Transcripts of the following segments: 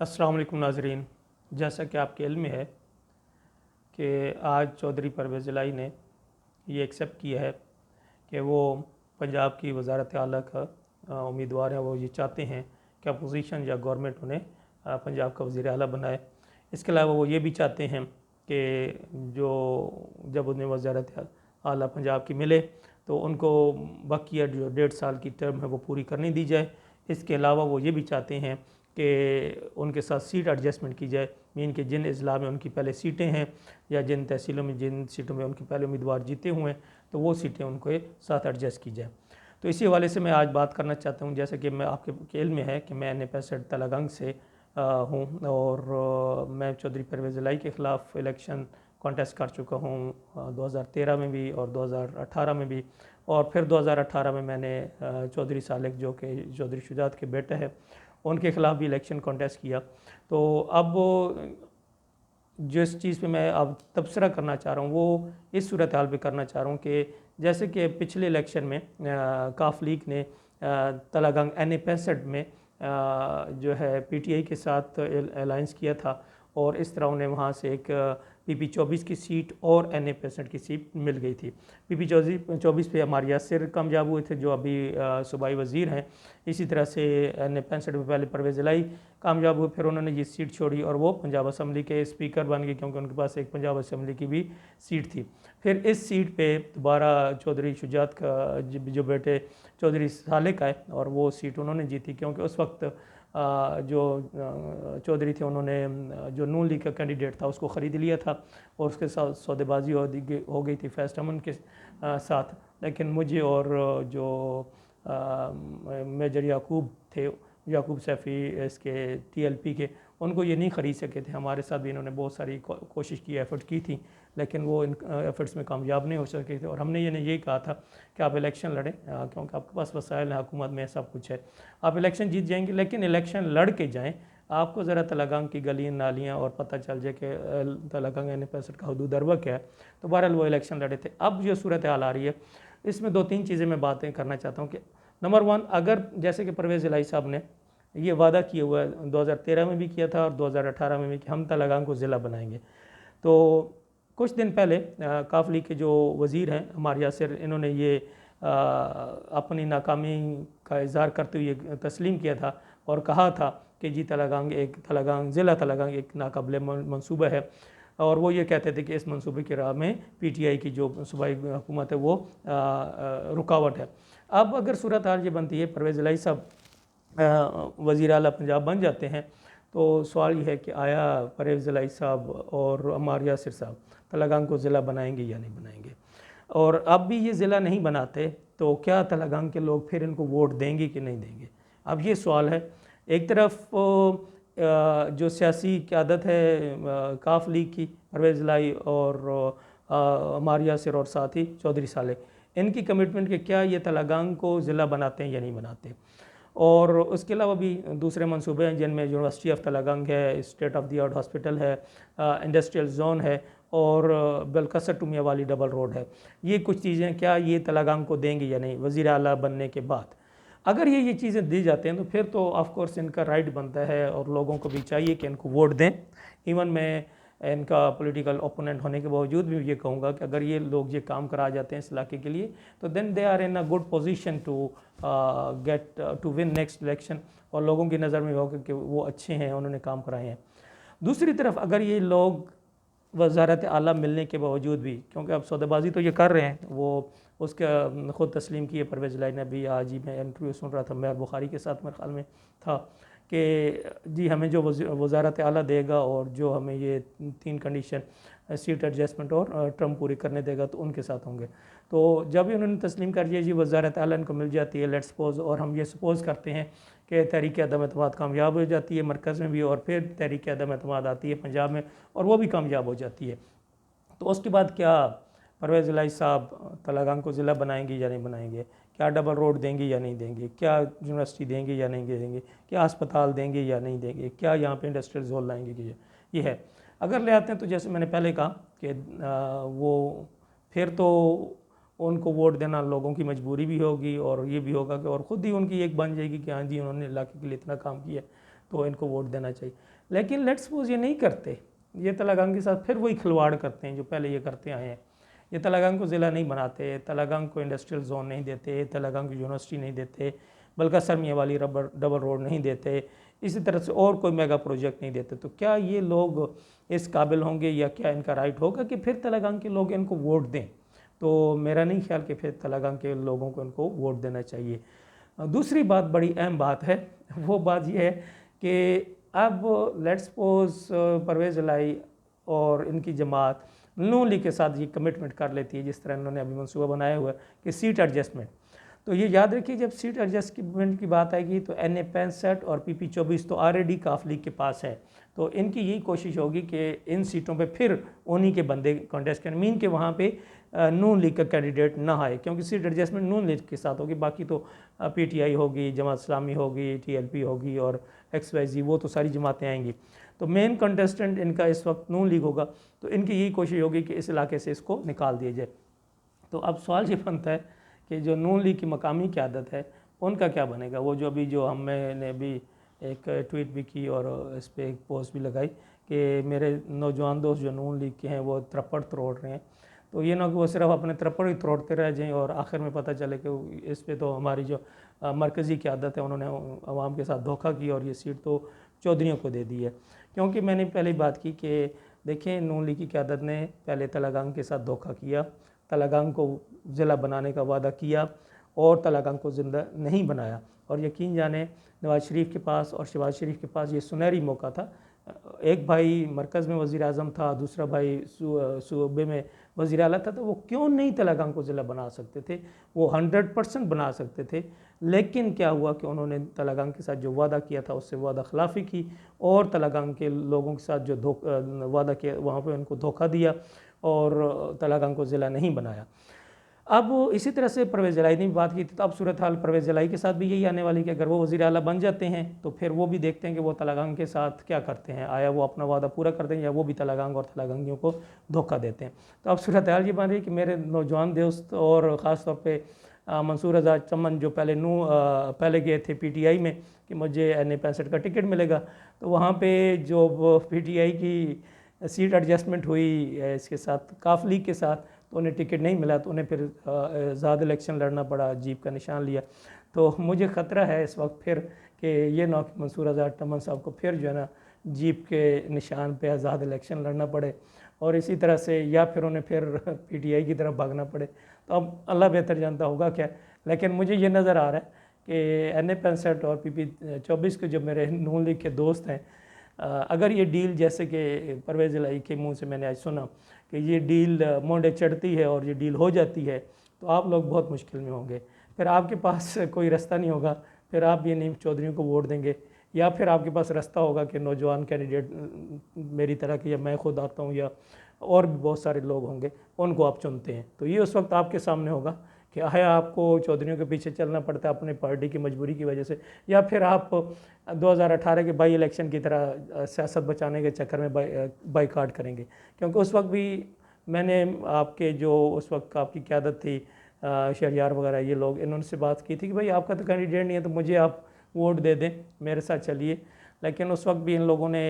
अस्सलाम वालेकुम नाज़रीन। जैसा कि आपके इल्म में है कि आज चौधरी परवेज़ इलाही ने ये एक्सेप्ट किया है कि वो पंजाब की वज़ारत आला का उम्मीदवार हैं। वो ये चाहते हैं कि अपोजिशन या गवर्नमेंट उन्हें पंजाब का वज़ीर आला बनाए। इसके अलावा वो ये भी चाहते हैं कि जो जब उन्हें वज़ारत आला पंजाब की मिले तो उनको बाकी जो 1.5 साल की टर्म है वो पूरी करनी दी जाए। इसके अलावा वो ये भी चाहते हैं कि उनके साथ सीट एडजस्टमेंट की जाए, मीन के जिन अजला में उनकी पहले सीटें हैं या जिन तहसीलों में जिन सीटों में उनके पहले उम्मीदवार जीते हुए हैं तो वो सीटें उनको साथ एडजस्ट की जाए। तो इसी हवाले से मैं आज बात करना चाहता हूँ। जैसे कि मैं आपके इल्म में है कि मैं NA-65 तलागंग से हूँ और मैं चौधरी परवेज़ इलाही के ख़िलाफ़ इलेक्शन कॉन्टेस्ट कर चुका हूँ 2013 में भी और 2018 में भी। और फिर 2018 में मैंने चौधरी सालिक जो कि चौधरी शुजात के बेटे हैं उनके ख़िलाफ़ भी इलेक्शन कॉन्टेस्ट किया। तो अब जिस चीज़ पे मैं अब तबसरा करना चाह रहा हूँ वो इस सूरत हाल पे करना चाह रहा हूँ कि जैसे कि पिछले इलेक्शन में काफ लीग ने तलागंग NA-65 में जो है PTI के साथ अलाइंस किया था और इस तरह उन्हें वहाँ से एक PP-24 की सीट और NA-65 की सीट मिल गई थी। PP-24 पे हमारे यासिर कामयाब हुए थे जो अभी सूबाई वज़ीर हैं। इसी तरह से NA-65 में पहले परवेज़ इलाही कामयाब हुए, फिर उन्होंने ये सीट छोड़ी और वो पंजाब असम्बली के स्पीकर बन गए क्योंकि उनके पास एक पंजाब असम्बली की भी सीट थी। फिर इस सीट पे दोबारा चौधरी शुजात का जो बेटे चौधरी सालिक आए और वो सीट उन्होंने जीती क्योंकि उस वक्त जो चौधरी थे उन्होंने जो नून लीग का कैंडिडेट था उसको ख़रीद लिया था और उसके साथ सौदेबाजी हो गई थी फैज़ अमन के साथ। लेकिन मुझे और जो मेजर याकूब थे, याकूब सैफ़ी इसके TLP के, उनको ये नहीं ख़रीद सके थे। हमारे साथ भी इन्होंने बहुत सारी कोशिश की, एफ़र्ट की थी, लेकिन वो इन एफ़र्ट्स में कामयाब नहीं हो सके थे। और हमने ये यही कहा था कि आप इलेक्शन लड़ें क्योंकि आपके पास वसाइल हैं, हुकूमत में सब कुछ है, आप इलेक्शन जीत जाएंगे, लेकिन इलेक्शन लड़ के जाएँ। आपको ज़रा तलागंग की गलियाँ नालियाँ और पता चल जाए कि तलागंग NA-65 का हदूद अरबा क्या है। तो बहरहाल वो इलेक्शन लड़े थे। अब जो सूरत हाल आ रही है इसमें 2-3 चीज़ें मैं बातें करना चाहता हूँ कि नंबर 1, अगर जैसे कि परवेज़ इलाही साहब ने ये वादा किया हुआ है, 2013 में भी किया था और 2018 में भी कि हम तलागंग को ज़िला बनाएंगे। तो कुछ दिन पहले काफ लीग के जो वज़ीर हैं हमारे यासिर, इन्होंने ये अपनी नाकामी का इज़हार करते हुए तस्लीम किया था और कहा था कि जी तलागंग ज़िला तलागंग एक नाकाबिल मंसूबा है। और वो ये कहते थे कि इस मंसूबे की राह में PTI की जो सूबाई हुकूमत है वो रुकावट है। अब अगर सूरत हाल ये बनती है परवेज़ इलाही साहब वज़ीर आला पंजाब बन जाते हैं तो सवाल ये है कि आया परवेज़ इलाही साहब और अम्मार यासिर साहब तलागंग को ज़िला बनाएंगे या नहीं बनाएंगे। और अब भी ये ज़िला नहीं बनाते तो क्या तलागंग के लोग फिर इनको वोट देंगे कि नहीं देंगे। अब ये सवाल है। एक तरफ जो सियासी क़यादत है काफ लीग की, परवेज़ इलाही और अम्मार यासिर और साथ ही चौधरी सालिक, इनकी कमिटमेंट के क्या ये तलागंग को ज़िला बनाते हैं या नहीं बनाते। और उसके अलावा भी दूसरे मंसूबे हैं जिनमें यूनिवर्सिटी ऑफ तलागंग है, state of the art hospital है, इंडस्ट्रियल जोन है और बेलकसर टू मियाँवाली डबल रोड है। ये कुछ चीज़ें क्या ये तलागंग को देंगे या नहीं वज़ीर आला बनने के बाद। अगर ये चीज़ें दी जाती हैं तो फिर तो ऑफ कोर्स इनका राइट बनता है और लोगों को भी चाहिए कि इनको वोट दें। इवन मैं इनका पॉलिटिकल ओपोनेंट होने के बावजूद भी ये कहूँगा कि अगर ये लोग ये काम करा जाते हैं इस इलाके के लिए तो then they are in a good position to get to win next election और लोगों की नज़र में होगा कि वो अच्छे हैं, उन्होंने काम कराए हैं। दूसरी तरफ अगर ये लोग वज़ारत आला मिलने के बावजूद भी, क्योंकि अब सौदेबाजी तो ये कर रहे हैं, वो उसका ख़ुद तस्लीम किए परवेज़ इलाही ने। अभी आज ही मैं इंटरव्यू सुन रहा था मेयर बुखारी के साथ, मेरे ख्याल में था कि जी हमें जो वज़ारत आला देगा और जो हमें ये 3 कंडीशन सीट एडजस्टमेंट और टर्म पूरी करने देगा तो उनके साथ होंगे। तो जब भी उन्होंने तस्लीम कर दिया जी वज़ारत आला इनको मिल जाती है, लेट्स सपोज़, और हम ये सपोज़ करते हैं कि तहरीक अदम एतमाद कामयाब हो जाती है मरकज़ में भी और फिर तहरीक अदम एतमाद आती है पंजाब में और वो भी कामयाब हो जाती है, तो उसके बाद क्या परवेज़ इलाही साहब तलागंग को ज़िला बनाएंगे या नहीं बनाएंगे, क्या डबल रोड देंगे या नहीं देंगे, क्या यूनिवर्सिटी देंगे या नहीं देंगे, क्या अस्पताल देंगे या नहीं देंगे, क्या यहाँ पे इंडस्ट्रियल जोन लाएंगे कि ये है। अगर ले आते हैं तो जैसे मैंने पहले कहा कि वो फिर तो उनको वोट देना लोगों की मजबूरी भी होगी और ये भी होगा कि और ख़ुद ही उनकी एक बन जाएगी कि हाँ जी उन्होंने इलाके के लिए इतना काम किया। तो इनको वोट देना चाहिए। लेकिन लेट्स सपोज ये नहीं करते, ये तलागंग के साथ फिर वही खिलवाड़ करते हैं जो पहले ये करते आए हैं। ये तलागंग को ज़िला नहीं बनाते, तलागंग को इंडस्ट्रियल जोन नहीं देते, तलागंग को यूनिवर्सिटी नहीं देते, बल्कसर मियाँ वाली डबल रोड नहीं देते, इसी तरह से और कोई मेगा प्रोजेक्ट नहीं देते। तो क्या ये लोग इस काबिल होंगे या क्या इनका राइट होगा कि फिर तलागंग के लोग इनको वोट दें? तो मेरा नहीं ख्याल कि फिर तलागंग के लोगों को इनको वोट देना चाहिए। दूसरी बात, बड़ी अहम बात है, वो बात ये है कि अब लेट्स सपोज परवेज़ इलाही और इनकी जमात नून लीग के साथ ये कमिटमेंट कर लेती है, जिस तरह इन्होंने अभी मनसूबा बनाया हुआ है कि सीट एडजस्टमेंट। तो ये याद रखिए, जब सीट एडजस्टमेंट की बात आएगी तो NA-65 और PP-24 तो ऑलरेडी काफ लीग के पास है। तो इनकी यही कोशिश होगी कि इन सीटों पे फिर उन्हीं के बंदे कॉन्टेस्ट करें, मीन के वहाँ पे नून लीग का कैंडिडेट ना आए, क्योंकि सीट एडजस्टमेंट नून लीग के साथ होगी। बाकी तो PTI होगी, जमात इस्लामी होगी, TLP होगी और XYZ, वो तो सारी जमातें आएंगी। तो मेन कंटेस्टेंट इनका इस वक्त नून लीग होगा। तो इनकी यही कोशिश होगी कि इस इलाके से इसको निकाल दिया जाए। तो अब सवाल ये बनता है कि जो नून लीग की मकामी क़यादत है उनका क्या बनेगा। वो जो अभी जो हमने भी एक ट्वीट भी की और इस पर एक पोस्ट भी लगाई कि मेरे नौजवान दोस्त जो नून लीग के हैं वो त्रप्पड़ तोड़ रहे हैं। तो ये ना कि वो सिर्फ अपने त्रप्पड़ ही तोड़ते रह जाएँ और आखिर में पता चले कि इस पे तो हमारी जो मरकज़ी क़यादत है उन्होंने अवाम के साथ धोखा किया और ये सीट तो चौधरियों को दे दी है। क्योंकि मैंने पहले बात की कि देखें, नून लीग की क़यादत ने पहले तलागंग के साथ धोखा किया, तलागंग को ज़िला बनाने का वादा किया और तलागंग को ज़िंदा नहीं बनाया। और यकीन जाने नवाज़ शरीफ के पास और शहबाज शरीफ के पास ये सुनहरी मौका था। एक भाई मरकज़ में वज़ीर आज़म था, दूसरा भाई सूबे में वज़ीर आला था, तो वो क्यों नहीं तलागंग को ज़िला बना सकते थे? वो 100% बना सकते थे। लेकिन क्या हुआ कि उन्होंने तलागंग के साथ जो वादा किया था उससे वादा खिलाफ़ी की और तलागंग के लोगों के साथ जो वादा किया वहाँ पे उनको धोखा दिया और तलागंग को ज़िला नहीं बनाया। अब इसी तरह से परवेज़ इलाही ने भी बात की थी, तो अब सूरत हाल परवेज़ इलाही के साथ भी यही आने वाली कि अगर वो वज़ीर आला बन जाते हैं तो फिर वो भी देखते हैं कि वो तलागंग के साथ क्या करते हैं, आया वो अपना वादा पूरा करते हैं या वो भी तलागंग और तलागंगियों को धोखा देते हैं। तो अब सूरत हाल ये बन रही है कि मेरे नौजवान दोस्त और ख़ास तौर पे मंसूर रज़ा चमन जो पहले गए थे PTI में कि मुझे NA-65 का टिकट मिलेगा, तो वहाँ पे जो PTI की सीट एडजस्टमेंट हुई इसके साथ काफ लीग के साथ, तो उन्हें टिकट नहीं मिला, तो उन्हें फिर ज़्यादा इलेक्शन लड़ना पड़ा, जीप का निशान लिया। तो मुझे ख़तरा है इस वक्त फिर कि ये ना मंसूर रज़ा चमन साहब को फिर जो है ना जीप के निशान पे आज़ाद इलेक्शन लड़ना पड़े और इसी तरह से या फिर उन्हें फिर PTI की तरफ भागना पड़े। तो अब अल्लाह बेहतर जानता होगा क्या। लेकिन मुझे ये नज़र आ रहा है कि NA-65 और PP-24 के जो मेरे नून लीग के दोस्त हैं, अगर ये डील, जैसे कि परवेज़ इलाही के मुंह से मैंने आज सुना कि ये डील मोंडे चढ़ती है और ये डील हो जाती है, तो आप लोग बहुत मुश्किल में होंगे। फिर आपके पास कोई रास्ता नहीं होगा, फिर आप ये नीम चौधरियों को वोट देंगे या फिर आपके पास रास्ता होगा कि नौजवान कैंडिडेट मेरी तरह के, या मैं खुद आता हूँ या और भी बहुत सारे लोग होंगे, उनको आप चुनते हैं। तो ये उस वक्त आपके सामने होगा कि आया आपको चौधरियों के पीछे चलना पड़ता है अपने पार्टी की मजबूरी की वजह से, या फिर आप 2018 के बाई इलेक्शन की तरह सियासत बचाने के चक्कर में बाइकाट करेंगे। क्योंकि उस वक्त भी मैंने आपके जो उस वक्त आपकी क़यादत थी, शहरयार वगैरह ये लोग, इन्होंने से बात की थी कि भाई आपका तो कैंडिडेट नहीं है तो मुझे आप वोट दे दें, मेरे साथ चलिए। लेकिन उस वक्त भी इन लोगों ने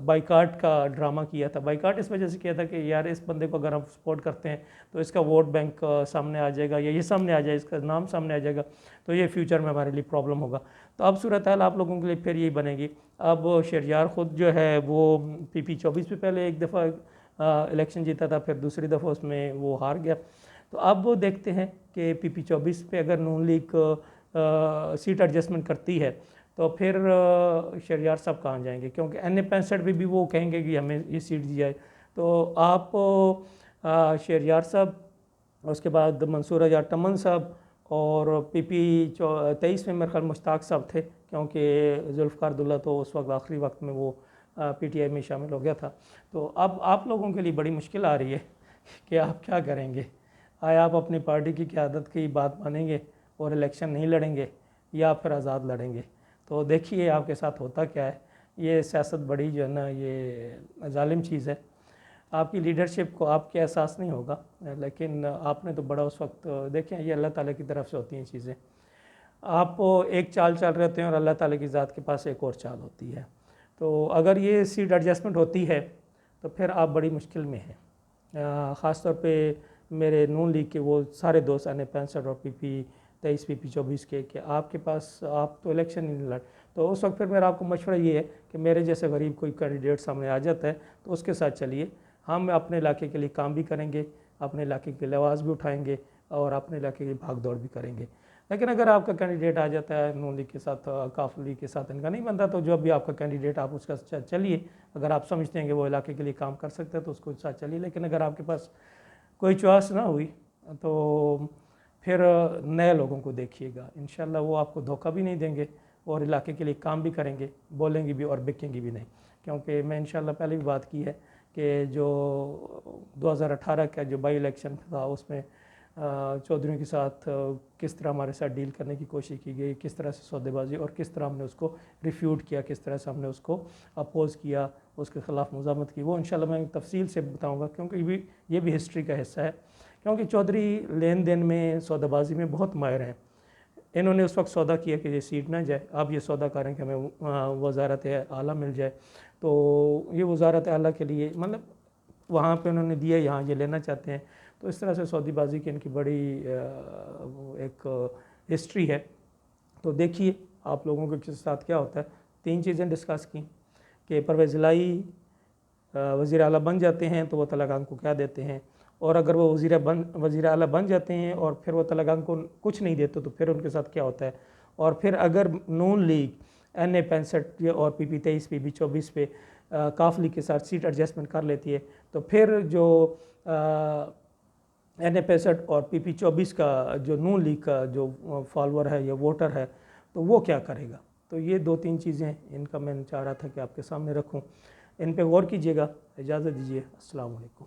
बाइकाट का ड्रामा किया था। बाइकाट इस वजह से किया था कि यार इस बंदे को अगर हम सपोर्ट करते हैं तो इसका वोट बैंक सामने आ जाएगा, या ये सामने आ जाए, इसका नाम सामने आ जाएगा, तो ये फ्यूचर में हमारे लिए प्रॉब्लम होगा। तो अब सूरत हाल आप लोगों के लिए फिर यही बनेगी। अब शहरयार ख़ुद जो है वो PP-24 पे पहले एक दफ़ा इलेक्शन जीता था, फिर दूसरी दफ़ा उसमें वो हार गया। तो अब वो देखते हैं कि PP-24 पे अगर नून लीग सीट एडजस्टमेंट करती है तो फिर शहरयार साहब कहाँ जाएंगे, क्योंकि NA-65 भी वो कहेंगे कि हमें ये सीट दी जाए। तो आप शहरयार साहब, उसके बाद मंसूर रज़ा चमन साहब और PP-23 में मेरे ख्याल मुश्ताक साहब थे, क्योंकि जुल्फ़िकार अब्दुल्ला तो उस वक्त आखिरी वक्त में वो PTI में शामिल हो गया था। तो अब आप लोगों के लिए बड़ी मुश्किल आ रही है कि आप क्या करेंगे। आया आप अपनी पार्टी की क़यादत की बात मानेंगे और इलेक्शन नहीं लड़ेंगे, या फिर आज़ाद लड़ेंगे। तो देखिए आपके साथ होता क्या है। ये सियासत बड़ी जो है ना, ये जालिम चीज़ है। आपकी लीडरशिप को आपके एहसास नहीं होगा, लेकिन आपने तो बड़ा उस वक्त देखें, ये अल्लाह ताला की तरफ से होती हैं चीज़ें। आप एक चाल चल रहे होते हैं और अल्लाह ताला की ज़ात के पास एक और चाल होती है। तो अगर ये सीट एडजस्टमेंट होती है तो फिर आप बड़ी मुश्किल में हैं। ख़ास तौर पे मेरे नून लीग के वो सारे दोस्त आने 65 और PP 23 PP 24 के कि आपके पास आप तो इलेक्शन ही नहीं लड़। तो उस वक्त फिर मेरा आपको मशवरा ये है कि मेरे जैसे गरीब कोई कैंडिडेट सामने आ जाता है तो उसके साथ चलिए। हम अपने इलाके के लिए काम भी करेंगे, अपने इलाके के लिवाज भी उठाएंगे और अपने इलाके की भाग दौड़ भी करेंगे। लेकिन अगर आपका कैंडिडेट आ जाता है नून लीग के साथ, काफ लीग के साथ इनका नहीं बनता, तो जो भी आपका कैंडिडेट आप उसका साथ चलिए। अगर आप समझते हैं कि वो इलाके के लिए काम कर सकते हैं तो उसको साथ चलिए। लेकिन अगर आपके पास कोई चॉइस ना हुई तो फिर नए लोगों को देखिएगा, इंशाल्लाह वो आपको धोखा भी नहीं देंगे और इलाके के लिए काम भी करेंगे, बोलेंगे भी और बिकेंगे भी नहीं। क्योंकि मैं इंशाल्लाह पहले भी बात की है कि जो 2018 का जो बाई इलेक्शन था उसमें चौधरी के साथ किस तरह हमारे साथ डील करने की कोशिश की गई, किस तरह से सौदेबाजी और किस तरह हमने उसको रिफ्यूट किया, किस तरह से हमने उसको अपोज़ किया, उसके ख़िलाफ़ मुज़ामत की, वो इंशाल्लाह मैं तफसील से बताऊंगा। क्योंकि ये भी हिस्ट्री का हिस्सा है। क्योंकि चौधरी लेन देन में, सौदेबाजी में बहुत माहिर हैं। इन्होंने उस वक्त सौदा किया कि ये सीट ना जाए, अब ये सौदा करें कि हमें वज़ारत आला मिल जाए। तो ये वज़ारत आला के लिए मतलब वहाँ पे उन्होंने दिया, यहाँ ये लेना चाहते हैं। तो इस तरह से सौदेबाजी की इनकी बड़ी एक हिस्ट्री है। तो देखिए आप लोगों के साथ क्या होता है। 3 चीज़ें डिस्कस की कि परवेज़ इलाही वज़ीर आला बन जाते हैं तो वो तलगान को क्या देते हैं, और अगर वो वज़ीर आला बन जाते हैं और फिर वो तलगान को कुछ नहीं देते तो फिर उनके साथ क्या होता है। और फिर अगर नून लीग NA 65 और PP 23 PP 24 पे काफ लीग के साथ सीट एडजस्टमेंट कर लेती है तो फिर जो NA 65 और PP 24 का जो नून लीग का जो फॉलोअर है या वोटर है तो वो क्या करेगा। तो ये 2-3 चीज़ें इनका मैं चाह रहा था कि आपके सामने रखूं, इन पे गौर कीजिएगा। इजाज़त दीजिए, अस्सलाम वालेकुम।